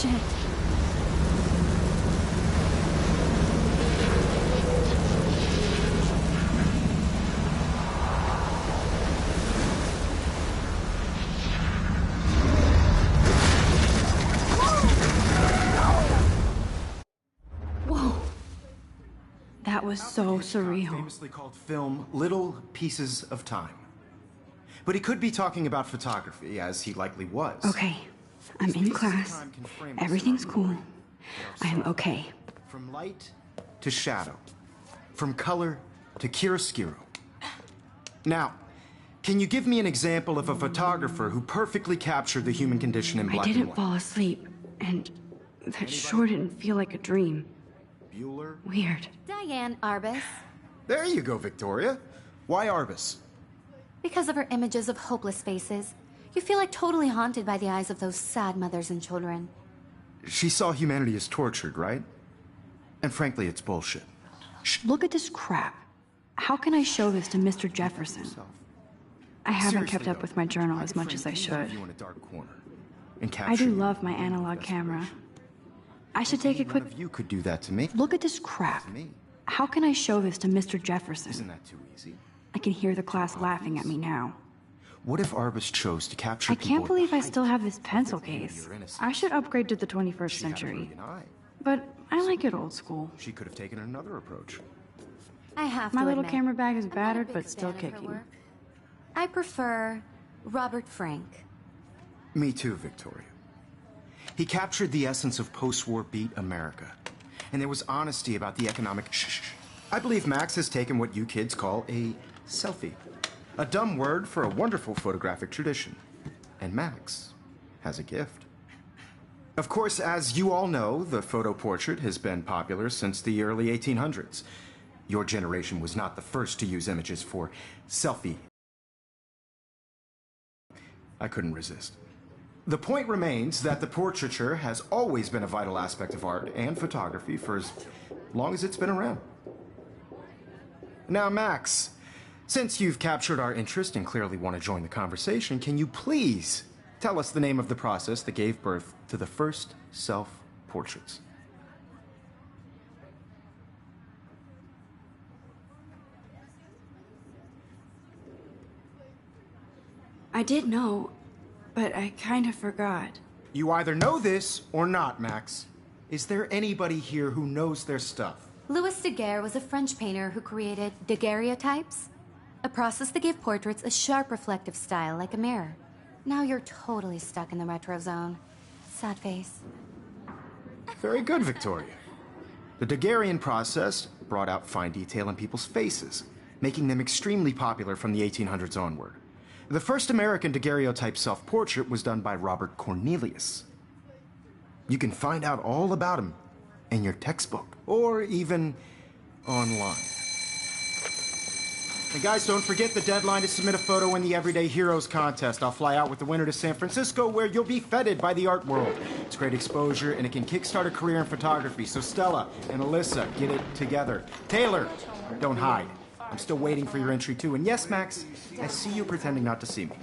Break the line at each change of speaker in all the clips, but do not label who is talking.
Shit. Whoa. That was so surreal.
Famously called film Little Pieces of Time. But he could be talking about photography, as he likely was.
Okay, I'm in class. Everything's cool. I am okay.
From light to shadow. From color to chiaroscuro. Now, can you give me an example of a photographer who perfectly captured the human condition in black and
I didn't
white?
fall asleep, and that sure didn't feel like a dream.
Bueller?
Weird.
Diane Arbus.
There you go, Victoria. Why Arbus?
Because of her images of hopeless faces, you feel like totally haunted by the eyes of those sad mothers and children.
She saw humanity as tortured, right? And frankly, it's bullshit.
Look at this crap. How can I show this to Mr. Jefferson? I haven't kept up with my journal as much as I should. I do love my analog camera. I should take a quick...
You could do that to me.
Look at this crap. How can I show this to Mr. Jefferson?
Isn't that too easy?
I can hear the class laughing at me now.
What if Arbus chose to capture
I can't believe I still have this pencil case. I should upgrade to the 21st century. But I like it old school.
She could have taken another approach.
I have to
My little
admit,
camera bag is
I'm not a
battered,
big
but still
fan of her
kicking.
work. I prefer Robert Frank.
Me too, Victoria. He captured the essence of post-war beat America. And there was honesty about the economic I believe Max has taken what you kids call a selfie. A dumb word for a wonderful photographic tradition. And Max has a gift. Of course, as you all know, the photo portrait has been popular since the early 1800s. Your generation was not the first to use images for selfie. I couldn't resist. The point remains that the portraiture has always been a vital aspect of art and photography for as long as it's been around. Now, Max, since you've captured our interest and clearly want to join the conversation, can you please tell us the name of the process that gave birth to the first self-portraits?
I did know, but I kind of forgot.
You either know this or not, Max. Is there anybody here who knows their stuff?
Louis Daguerre was a French painter who created daguerreotypes, a process that gave portraits a sharp reflective style like a mirror. Now you're totally stuck in the retro zone. Sad face.
Very good, Victoria. The Daguerrean process brought out fine detail in people's faces, making them extremely popular from the 1800s onward. The first American daguerreotype self-portrait was done by Robert Cornelius. You can find out all about him in your textbook, or even online. And guys, don't forget the deadline to submit a photo in the Everyday Heroes contest. I'll fly out with the winner to San Francisco, where you'll be feted by the art world. It's great exposure, and it can kickstart a career in photography. So Stella and Alyssa, get it together. Taylor, don't hide. I'm still waiting for your entry, too. And yes, Max, I see you pretending not to see me.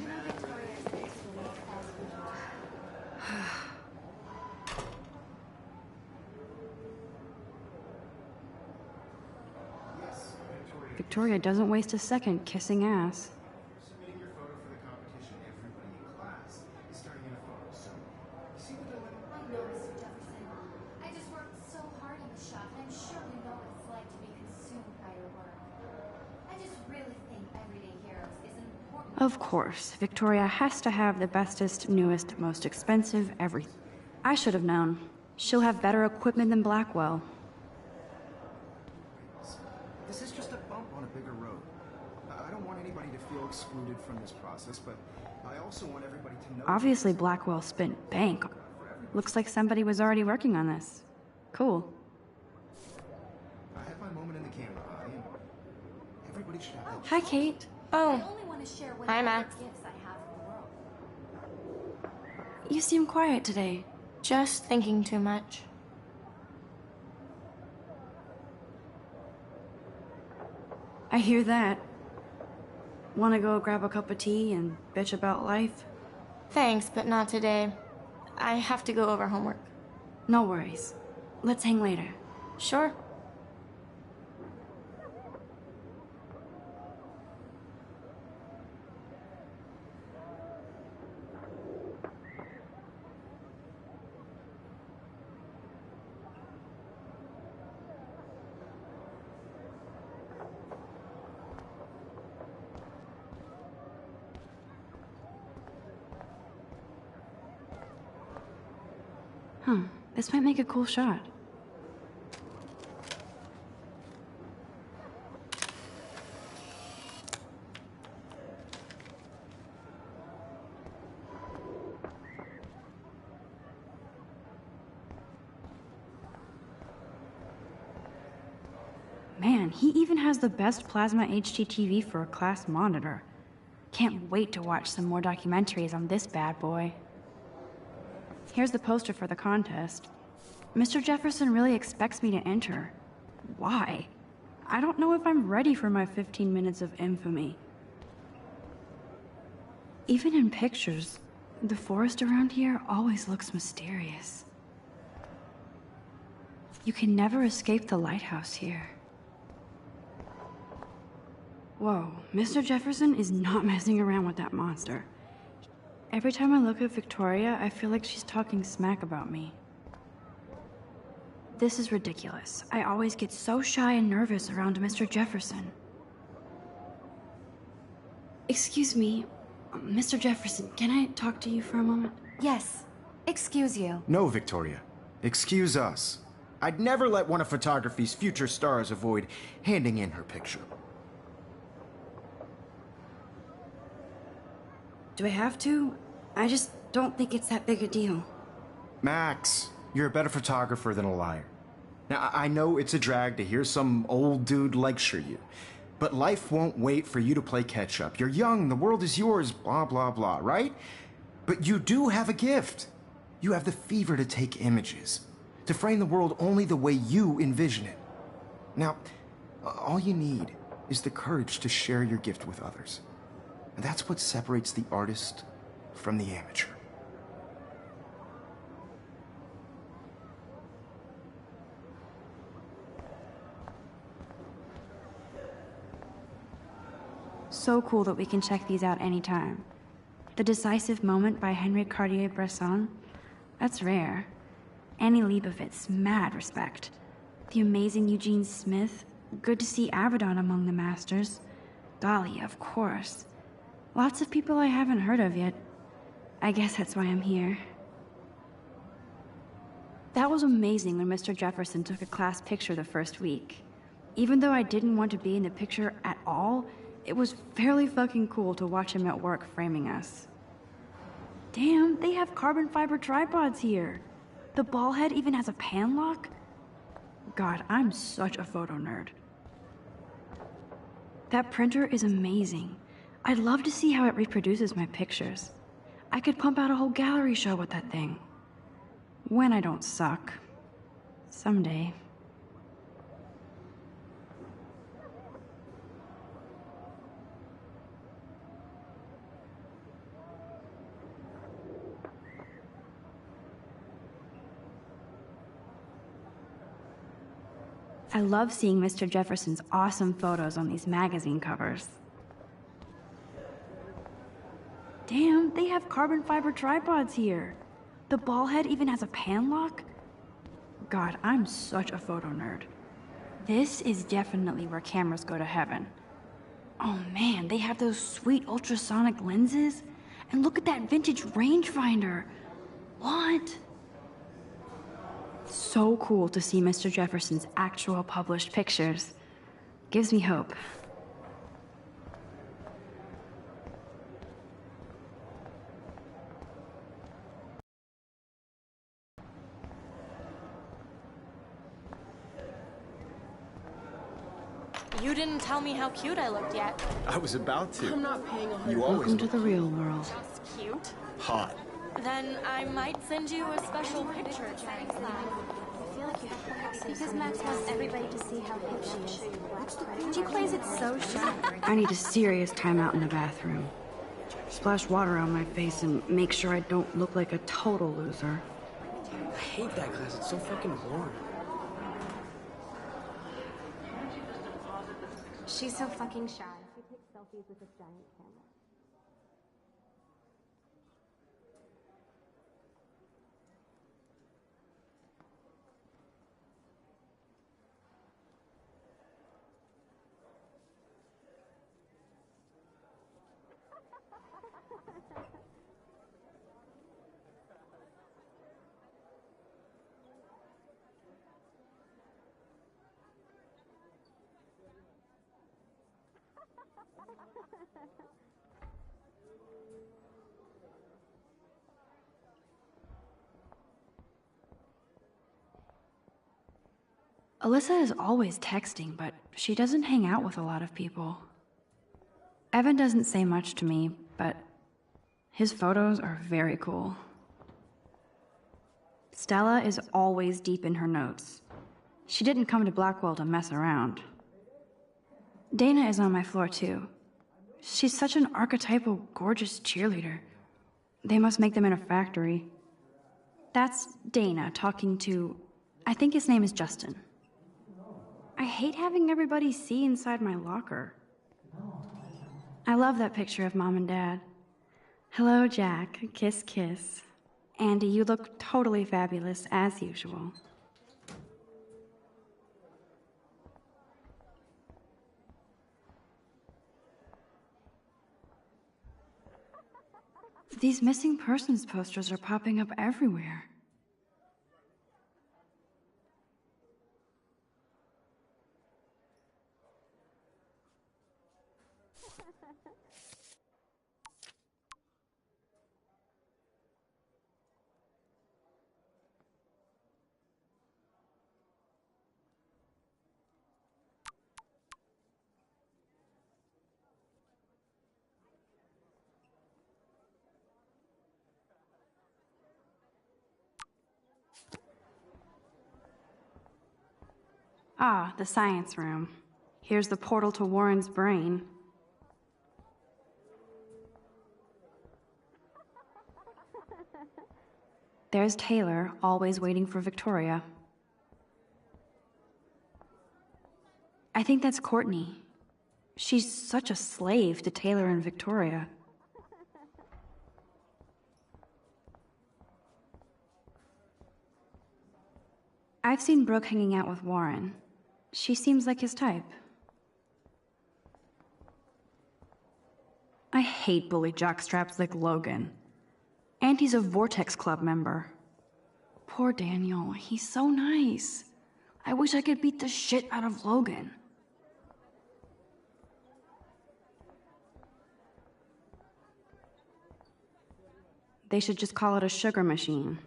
Victoria doesn't waste a second kissing ass.
Submitting your photo for the competition, everybody in class is starting in a photo, so you see the dilemma?
I know, Mr. Jefferson. I just worked so hard in the shop, and I'm sure you know what it's like to be consumed by your work. I just really think Everyday Heroes is an important...
Of course, Victoria has to have the bestest, newest, most expensive everything. I should have known. She'll have better equipment than Blackwell.
This is just a bump on a bigger road. I don't want anybody to feel excluded from this process, but I also want everybody to know...
Obviously, Blackwell spent bank. Looks like somebody was already working on this. Cool.
I had my moment in the camera eye, and everybody should have that.
Hi, Kate.
I
Oh,
only want to share what
Hi, Max.
gifts I have in the world.
You seem quiet today.
just thinking too much.
I hear that. Want to go grab a cup of tea and bitch about life?
Thanks, but not today. I have to go over homework.
No worries. Let's hang later.
Sure.
Huh. This might make a cool shot. Man, he even has the best plasma HDTV for a class monitor. Can't wait to watch some more documentaries on this bad boy. Here's the poster for the contest. Mr. Jefferson really expects me to enter. Why? I don't know if I'm ready for my 15 minutes of infamy. Even in pictures, the forest around here always looks mysterious. You can never escape the lighthouse here. Whoa, Mr. Jefferson is not messing around with that monster. Every time I look at Victoria, I feel like she's talking smack about me. This is ridiculous. I always get so shy and nervous around Mr. Jefferson. Excuse me, Mr. Jefferson, can I talk to you for a moment?
Yes. Excuse you.
No, Victoria. Excuse us. I'd never let one of photography's future stars avoid handing in her picture.
Do I have to? I just don't think it's that big a deal.
Max, you're a better photographer than a liar. Now, I know it's a drag to hear some old dude lecture you, but life won't wait for you to play catch-up. You're young, the world is yours, blah, blah, blah, right? But you do have a gift. You have the fever to take images, to frame the world only the way you envision it. Now, all you need is the courage to share your gift with others. And that's what separates the artist from the amateur.
So cool that we can check these out anytime. The Decisive Moment by Henri Cartier-Bresson, that's rare. Annie Leibovitz, mad respect. The amazing Eugene Smith, good to see Avedon among the masters. Dali, of course. Lots of people I haven't heard of yet. I guess that's why I'm here. That was amazing when Mr. Jefferson took a class picture the first week. Even though I didn't want to be in the picture at all, it was fairly fucking cool to watch him at work framing us. Damn, they have carbon fiber tripods here. The ball head even has a pan lock? God, I'm such a photo nerd. That printer is amazing. I'd love to see how it reproduces my pictures. I could pump out a whole gallery show with that thing. When I don't suck. Someday. I love seeing Mr. Jefferson's awesome photos on these magazine covers. Damn, they have carbon fiber tripods here. The ball head even has a pan lock? God, I'm such a photo nerd. This is definitely where cameras go to heaven. Oh man, they have those sweet ultrasonic lenses? And look at that vintage rangefinder. What? So cool to see Mr. Jefferson's actual published pictures. Gives me hope.
You didn't tell me how cute I looked yet.
I was about to.
I'm not paying a
You always
Welcome to
look
the real world.
Just cute.
hot.
Then I might send you a special picture.
Because Max wants everybody to see how hip she is. She plays it so shy.
I need a serious timeout in the bathroom. Splash water on my face and make sure I don't look like a total loser.
I hate that class. It's so fucking boring.
She's so fucking shy. She takes selfies with this giant camera.
Alyssa is always texting, but she doesn't hang out with a lot of people. Evan doesn't say much to me, but his photos are very cool. Stella is always deep in her notes. She didn't come to Blackwell to mess around. Dana is on my floor too. She's such an archetypal, gorgeous cheerleader. They must make them in a factory. That's Dana talking to, I think his name is Justin. I hate having everybody see inside my locker. I love that picture of Mom and Dad. Hello, Jack. Kiss, kiss. Andy, you look totally fabulous, as usual. These missing persons posters are popping up everywhere. Ah, the science room. Here's the portal to Warren's brain. There's Taylor, always waiting for Victoria. I think that's Courtney. She's such a slave to Taylor and Victoria. I've seen Brooke hanging out with Warren. She seems like his type. I hate bully jockstraps like Logan. And he's a Vortex Club member. Poor Daniel, he's so nice. I wish I could beat the shit out of Logan. They should just call it a sugar machine.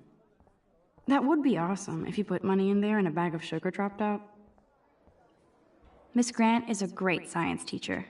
That would be awesome if you put money in there and a bag of sugar dropped out. Miss Grant is a great science teacher.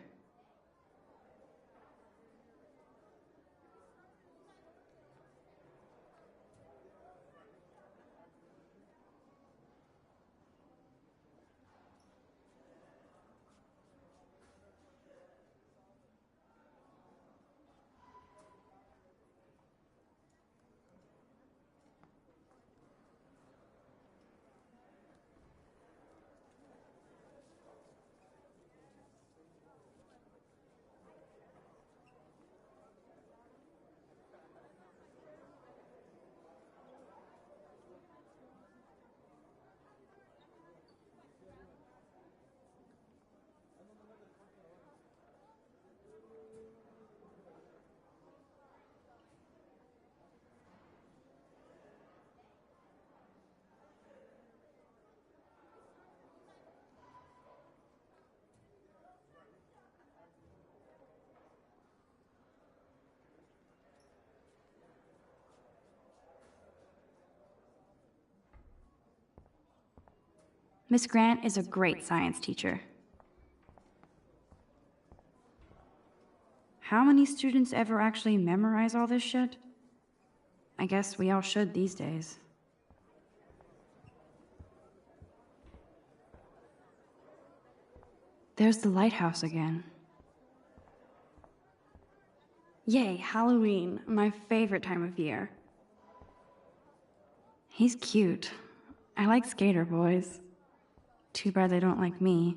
Miss Grant is a great science teacher. How many students ever actually memorize all this shit? I guess we all should these days. There's the lighthouse again. Yay, Halloween, my favorite time of year. He's cute. I like skater boys. Too bad they don't like me.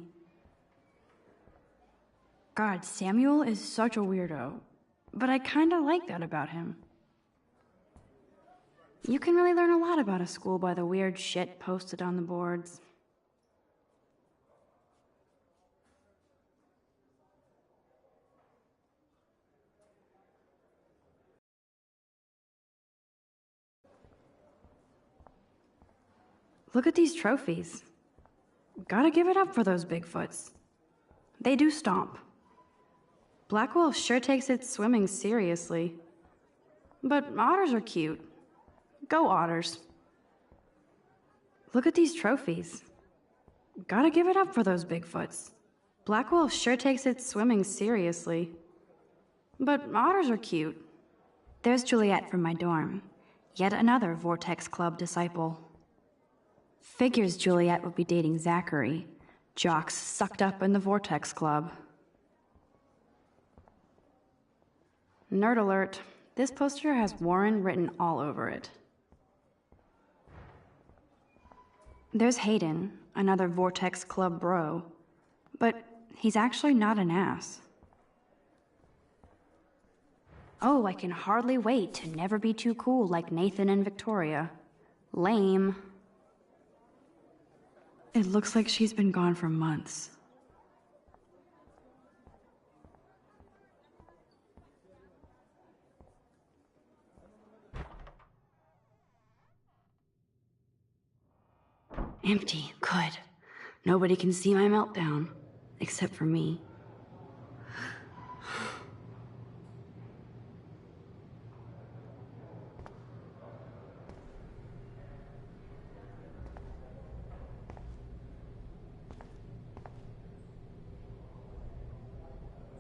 God, Samuel is such a weirdo. But I kinda like that about him. You can really learn a lot about a school by the weird shit posted on the boards. Look at these trophies. Gotta give it up for those Bigfoots. They do stomp. Blackwell sure takes its swimming seriously. But otters are cute. Go otters. Look at these trophies. Gotta give it up for those Bigfoots. Blackwell sure takes its swimming seriously. But otters are cute. There's Juliet from my dorm. Yet another Vortex Club disciple. Figures Juliet would be dating Zachary, jocks sucked up in the Vortex Club. Nerd alert, this poster has Warren written all over it. There's Hayden, another Vortex Club bro, but he's actually not an ass. Oh, I can hardly wait to never be too cool like Nathan and Victoria. Lame. It looks like she's been gone for months. Empty. Good. Nobody can see my meltdown. Except for me.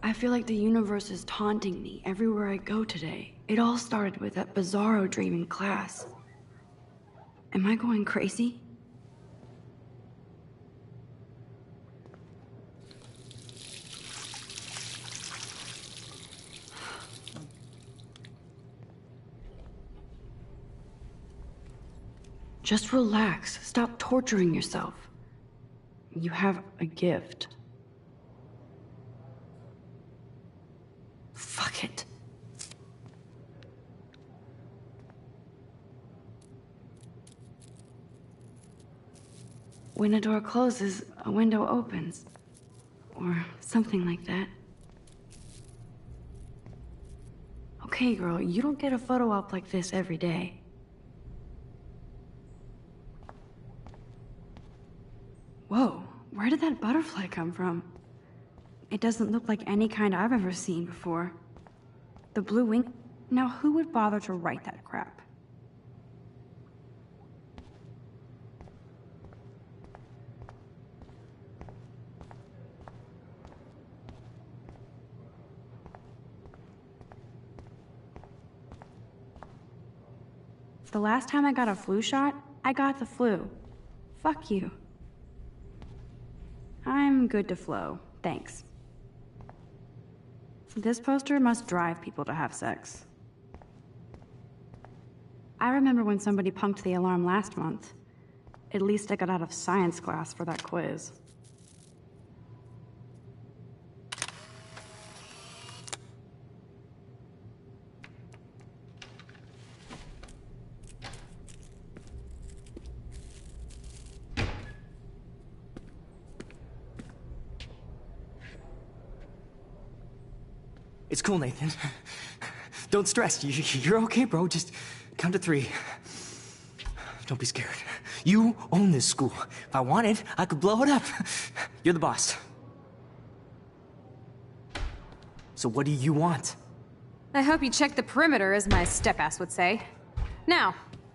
I feel like the universe is taunting me everywhere I go today. It all started with that bizarro dream in class. Am I going crazy? Just relax. Stop torturing yourself. You have a gift. Fuck it. When a door closes, a window opens. Or something like that. Okay, girl, you don't get a photo op like this every day. Whoa, where did that butterfly come from? It doesn't look like any kind I've ever seen before. The blue wing... Now who would bother to write that crap? The last time I got a flu shot, I got the flu. Fuck you. I'm good to flow, thanks. This poster must drive people to have sex. I remember when somebody punked the alarm last month. At least I got out of science class for that quiz.
It's cool, Nathan. Don't stress. You're okay, bro. Just count to 3. Don't be scared. You own this school. If I wanted, I could blow it up. You're the boss. So what do you want?
I hope you checked the perimeter, as my step-ass would say. Now,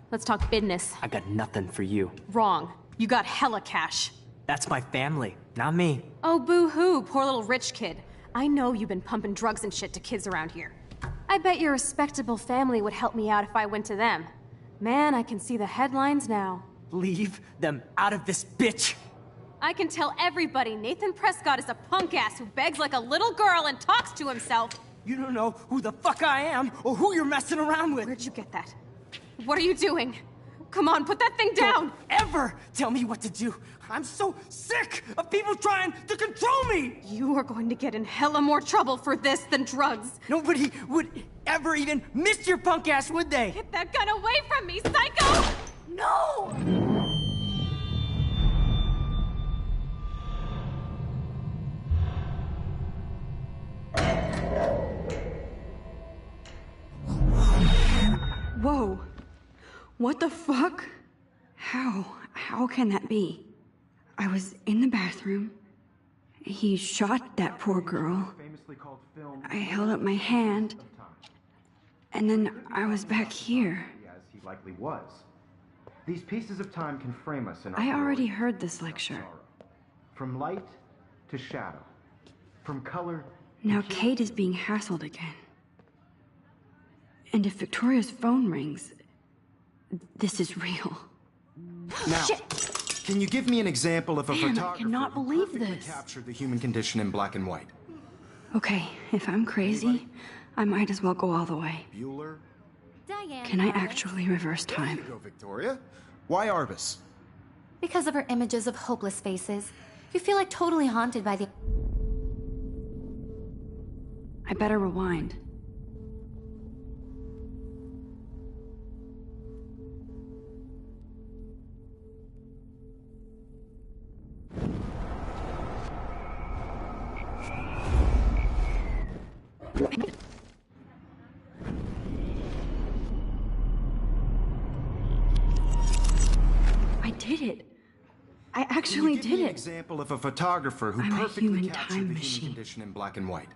let's talk business.
I got nothing for you.
Wrong. You got hella cash.
That's my family, not me.
Oh, boo-hoo, poor little rich kid. I know you've been pumping drugs and shit to kids around here. I bet your respectable family would help me out if I went to them. Man, I can see the headlines now.
Leave them out of this bitch!
I can tell everybody Nathan Prescott is a punk ass who begs like a little girl and talks to himself.
You don't know who the fuck I am or who you're messing around with.
Where'd you get that? What are you doing? Come on, put that thing down!
Don't ever tell me what to do. I'm so sick of people trying to control me.
You are going to get in hella more trouble for this than drugs.
Nobody would ever even miss your punk ass, would they?
Get that gun away from me, psycho!
No!
Whoa. What the fuck? How can that be? I was in the bathroom. He shot that poor girl. I held up my hand. And then I was back here.
As he likely was. These pieces of time can frame us in our
I already
glory
heard this lecture.
sorrow. From light to shadow. From color
Now Kate is being hassled again. And if Victoria's phone rings, this is real.
Now,
Shit!
can you give me an example of a
Damn, I
photographer
cannot
who
believe
perfectly
this.
captured the human condition in black and white?
Okay, if I'm crazy, I might as well go all the way.
Bueller?
Diane.
Can I
Arbus.
actually reverse
There you
time?
go, Victoria. Why Arbus?
Because of her images of hopeless faces. You feel like totally haunted by the...
I better rewind. I did it. I actually
Can you give me
did
an
it.
example of a photographer who
I'm a
perfectly
human
captured
time
the
machine.
human condition in black and white?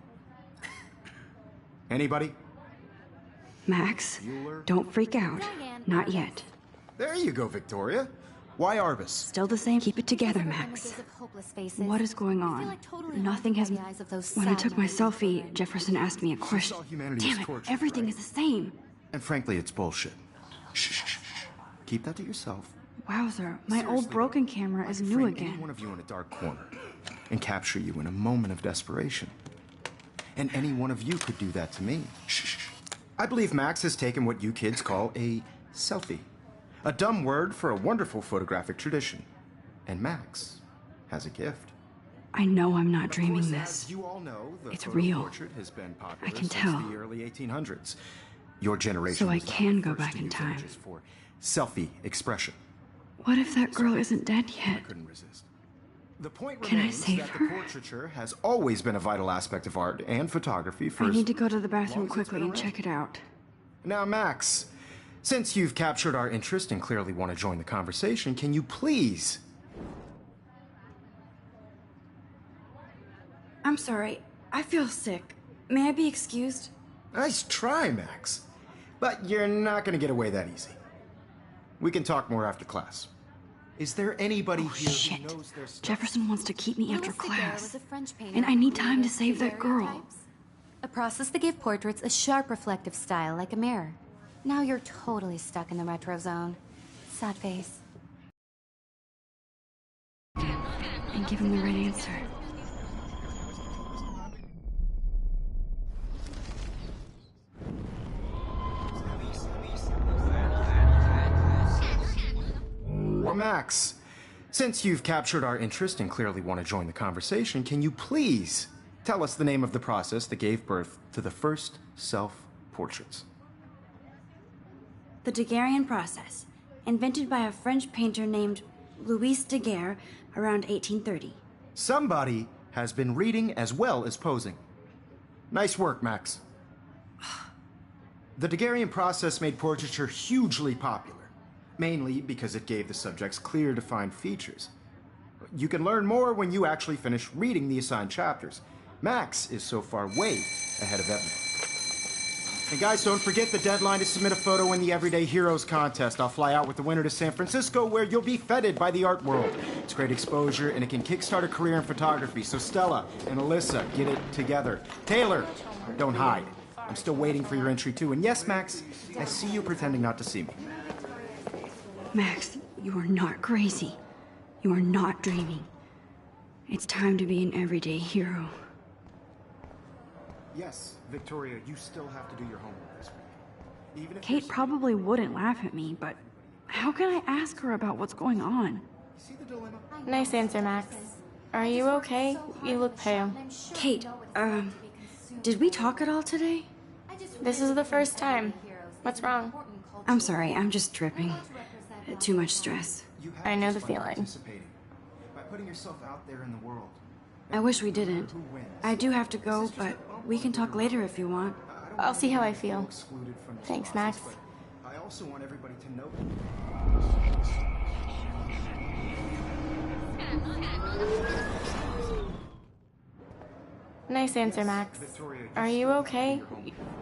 Anybody?
Max,
Bueller?
don't freak out.
Diane
Not
Arbus.
yet.
There you go, Victoria. Why Arbus?
Still the same. Keep it together,
Because of her
Max.
images of hopeless faces.
What is going
You feel
on?
like totally
Nothing
haunted
has...
by the eyes of those
When I
sad
took my
young
selfie,
children.
Jefferson asked me a question.
saw humanity as
Damn it,
tortured,
everything
right?
is the same.
And frankly, it's bullshit. Shh, shh, shh. Keep that to yourself.
Wowzer, my
Seriously,
old broken camera
I
is
could
new
frame
again.
Any one of you in a dark corner and capture you in a moment of desperation. And any one of you could do that to me. Shh, shh, shh. I believe Max has taken what you kids call a selfie. A dumb word for a wonderful photographic tradition. And Max has a gift.
I know I'm not
Of
dreaming
course,
this.
As you all know, the
It's
photo
real.
portrait has been popular
I can
since
tell.
the early 1800s. Your generation
So I
was not
can
the
go
first
back
to
in
use
time.
images for selfie expression.
What if that girl isn't dead yet?
Couldn't resist. The point
Can I
remains
save
that
her?
the portraiture has always been a vital aspect of art and photography for
I
as
need to go to the
long
bathroom
as it's
quickly
been
and
around.
check it out.
Now, Max, since you've captured our interest and clearly want to join the conversation, can you please...
I'm sorry. I feel sick. May I be excused?
Nice try, Max. But you're not going to get away that easy. We can talk more after class. Is there anybody here
Shit.
who knows their stuff?
Jefferson wants to keep me after
Louis Daguerre
class.
was a French painter
And I
who
need time to
created
save that girl.
daguerreotypes, a process that gave portraits a sharp reflective style like a mirror. Now you're totally stuck in the retro zone. Sad face.
And give him the right answer.
Well, Max, since you've captured our interest and clearly want to join the conversation, can you please tell us the name of the process that gave birth to the first self-portraits?
The Daguerrean process, invented by a French painter named Louis Daguerre around 1830.
Somebody has been reading as well as posing. Nice work, Max. The Daguerrean process made portraiture hugely popular, mainly because it gave the subjects clear, defined features. You can learn more when you actually finish reading the assigned chapters. Max is so far way ahead of everyone. And guys, don't forget the deadline to submit a photo in the Everyday Heroes contest. I'll fly out with the winner to San Francisco, where you'll be feted by the art world. It's great exposure, and it can kickstart a career in photography. So Stella and Alyssa, get it together. Taylor, don't hide. I'm still waiting for your entry, too. And yes, Max, I see you pretending not to see me.
Max, you are not crazy. You are not dreaming. It's time to be an everyday hero.
Yes, Victoria, you still have to do your homework this week. Even if
Kate probably wouldn't laugh at me, but How can I ask her about what's going on?
See the dilemma?
Nice answer, Max. Are you okay? You look pale.
Kate, did we talk at all today?
This is the first time. What's wrong?
I'm sorry, I'm just tripping. Too much stress.
You have
I know
this
the
by
feeling.
participating, by putting yourself out there in the world.
I wish we didn't.
Who wins?
I do have to go, but we can talk later if you want.
I don't
I'll
want
see how I
anybody to
feel.
excluded from this
Thanks,
process,
Max.
but I also want everybody to know.
Nice answer, Max.
Victoria,
Are you okay?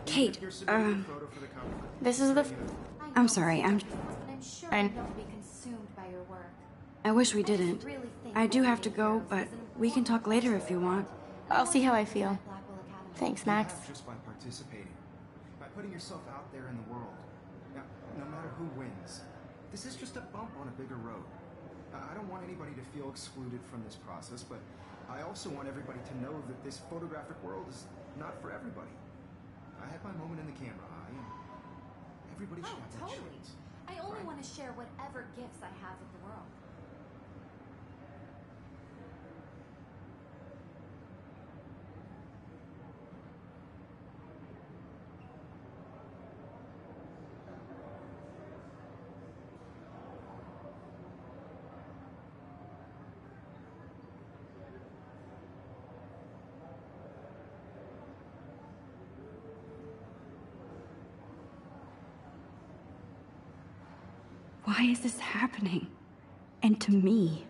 Kate,
you're submitting a photo for the cover.
This is the.
I'm sorry,
I'm not to be consumed by your work.
I wish we didn't. I do have to go, but we can talk later if you want.
I'll see how I feel. Thanks, Max.
You have just by participating, by putting yourself out there in the world. Now, no matter who wins, this is just a bump on a bigger road. I don't want anybody to feel excluded from this process, but I also want everybody to know that this photographic world is not for everybody. I had my moment in the camera eye, and everybody should have that chance.
I only want to share whatever gifts I have with the world.
Why is this happening? And to me?